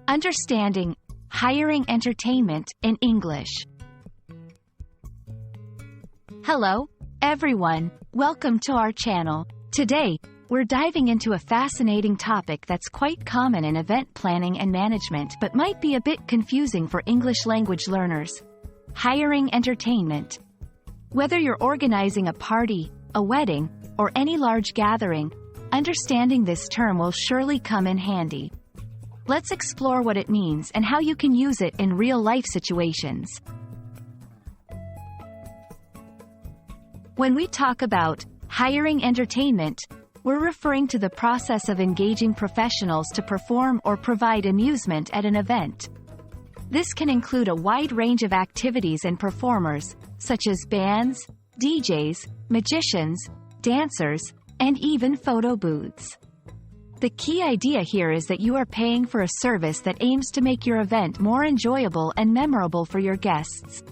Understanding hiring entertainment in English. Hello, everyone. Welcome to our channel. Today, we're diving into a fascinating topic that's quite common in event planning and management but might be a bit confusing for English language learners. Hiring entertainment. Whether you're organizing a party, a wedding, or any large gathering, understanding this term will surely come in handy. Let's explore what it means and how you can use it in real-life situations. When we talk about hiring entertainment, we're referring to the process of engaging professionals to perform or provide amusement at an event. This can include a wide range of activities and performers, such as bands, DJs, magicians, dancers, and even photo booths. The key idea here is that you are paying for a service that aims to make your event more enjoyable and memorable for your guests.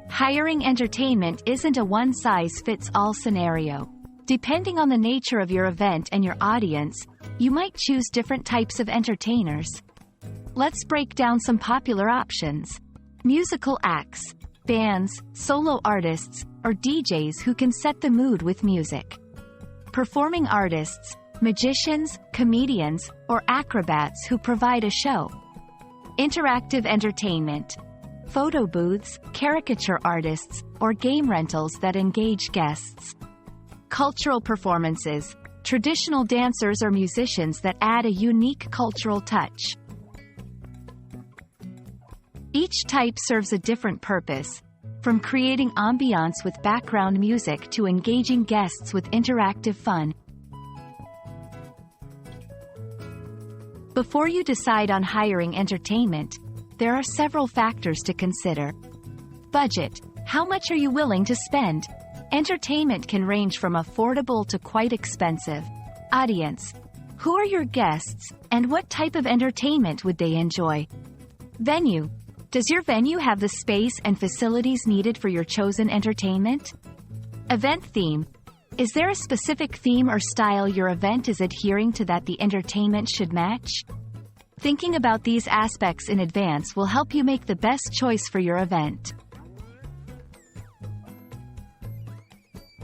Hiring entertainment isn't a one-size-fits-all scenario. Depending on the nature of your event and your audience, you might choose different types of entertainers. Let's break down some popular options. Musical acts, bands, solo artists, or DJs who can set the mood with music. Performing artists, magicians, comedians, or acrobats who provide a show. Interactive entertainment. Photo booths, caricature artists, or game rentals that engage guests. Cultural performances. Traditional dancers or musicians that add a unique cultural touch. Each type serves a different purpose, from creating ambiance with background music to engaging guests with interactive fun. Before you decide on hiring entertainment, there are several factors to consider. Budget. How much are you willing to spend? Entertainment can range from affordable to quite expensive. Audience. Who are your guests, and what type of entertainment would they enjoy? Venue. Does your venue have the space and facilities needed for your chosen entertainment? Event theme. Is there a specific theme or style your event is adhering to that the entertainment should match? Thinking about these aspects in advance will help you make the best choice for your event.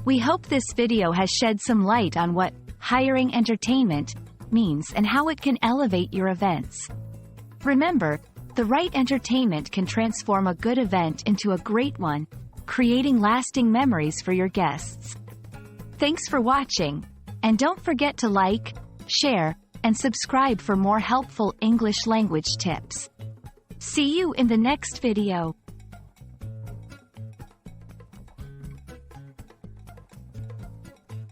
We hope this video has shed some light on what hiring entertainment means and how it can elevate your events. Remember, the right entertainment can transform a good event into a great one, creating lasting memories for your guests. Thanks for watching, and don't forget to like, share, and subscribe for more helpful English language tips. See you in the next video.